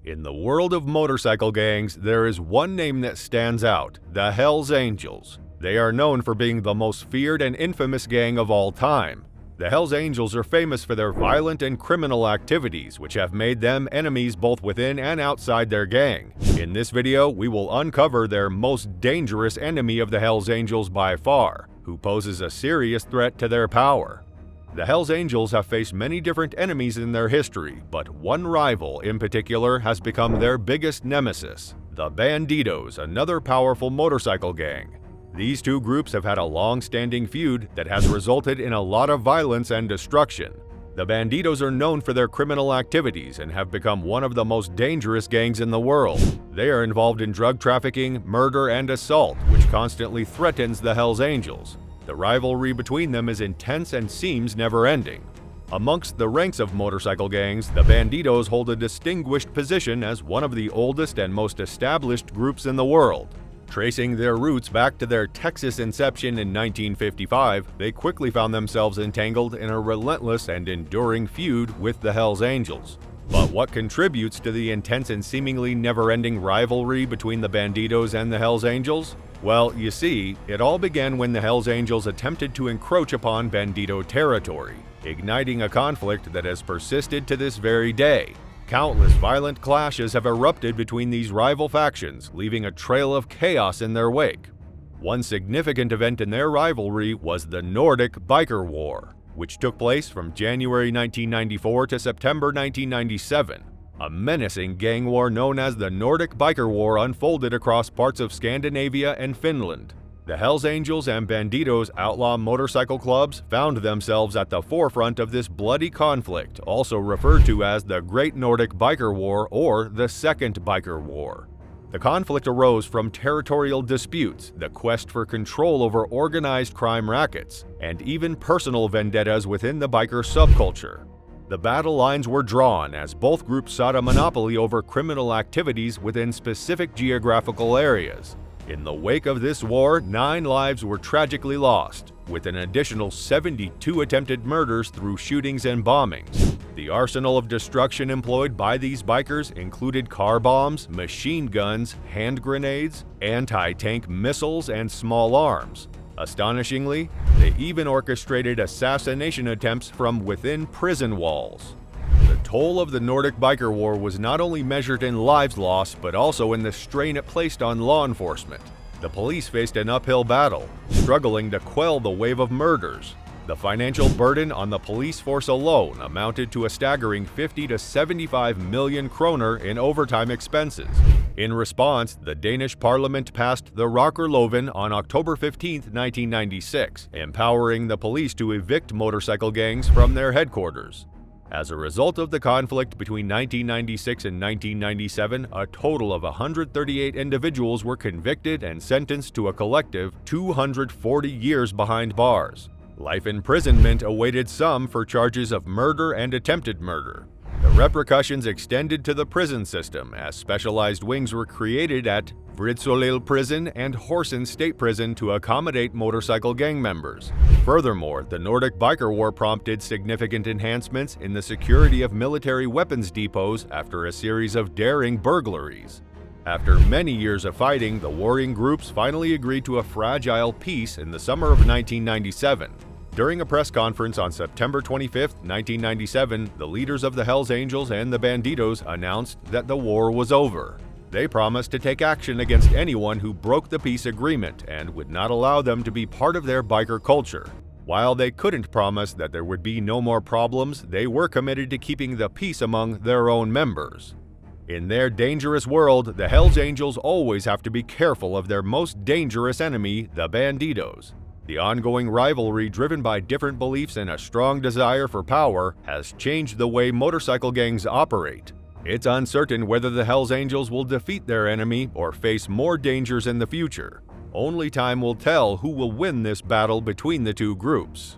In the world of motorcycle gangs, there is one name that stands out: the Hells Angels. They are known for being the most feared and infamous gang of all time. The Hells Angels are famous for their violent and criminal activities, which have made them enemies both within and outside their gang. In this video, we will uncover their most dangerous enemy of the Hells Angels by far, who poses a serious threat to their power. The Hells Angels have faced many different enemies in their history, but one rival in particular has become their biggest nemesis: the Bandidos, another powerful motorcycle gang. These two groups have had a long-standing feud that has resulted in a lot of violence and destruction. The Bandidos are known for their criminal activities and have become one of the most dangerous gangs in the world. They are involved in drug trafficking, murder, and assault, which constantly threatens the Hells Angels. The rivalry between them is intense and seems never-ending. Amongst the ranks of motorcycle gangs, the Bandidos hold a distinguished position as one of the oldest and most established groups in the world. Tracing their roots back to their Texas inception in 1955, they quickly found themselves entangled in a relentless and enduring feud with the Hells Angels. But what contributes to the intense and seemingly never-ending rivalry between the Bandidos and the Hells Angels? Well, you see, it all began when the Hells Angels attempted to encroach upon Bandito territory, igniting a conflict that has persisted to this very day. Countless violent clashes have erupted between these rival factions, leaving a trail of chaos in their wake. One significant event in their rivalry was the NORDIC Biker War, which took place from January 1994 to September 1997. A menacing gang war known as the Nordic Biker War unfolded across parts of Scandinavia and Finland. The Hells Angels and Bandidos outlaw motorcycle clubs found themselves at the forefront of this bloody conflict, also referred to as the Great Nordic Biker War or the Second Biker War. The conflict arose from territorial disputes, the quest for control over organized crime rackets, and even personal vendettas within the biker subculture. The battle lines were drawn as both groups sought a monopoly over criminal activities within specific geographical areas. In the wake of this war, 9 lives were tragically lost, with an additional 72 attempted murders through shootings and bombings. The arsenal of destruction employed by these bikers included car bombs, machine guns, hand grenades, anti-tank missiles, and small arms. Astonishingly, they even orchestrated assassination attempts from within prison walls. The toll of the Nordic Biker War was not only measured in lives lost, but also in the strain it placed on law enforcement. The police faced an uphill battle, struggling to quell the wave of murders. The financial burden on the police force alone amounted to a staggering 50 to 75 million kroner in overtime expenses. In response, the Danish parliament passed the Rockerloven on October 15, 1996, empowering the police to evict motorcycle gangs from their headquarters. As a result of the conflict between 1996 and 1997, a total of 138 individuals were convicted and sentenced to a collective 240 years behind bars. Life imprisonment awaited some for charges of murder and attempted murder. The repercussions extended to the prison system as specialized wings were created at Vridsolil Prison and Horsen State Prison to accommodate motorcycle gang members. Furthermore, the Nordic Biker War prompted significant enhancements in the security of military weapons depots after a series of daring burglaries. After many years of fighting, the warring groups finally agreed to a fragile peace in the summer of 1997. During a press conference on September 25, 1997, the leaders of the Hells Angels and the Bandidos announced that the war was over. They promised to take action against anyone who broke the peace agreement and would not allow them to be part of their biker culture. While they couldn't promise that there would be no more problems, they were committed to keeping the peace among their own members. In their dangerous world, the Hells Angels always have to be careful of their most dangerous enemy, the Bandidos. The ongoing rivalry, driven by different beliefs and a strong desire for power, has changed the way motorcycle gangs operate. It's uncertain whether the Hells Angels will defeat their enemy or face more dangers in the future. Only time will tell who will win this battle between the two groups.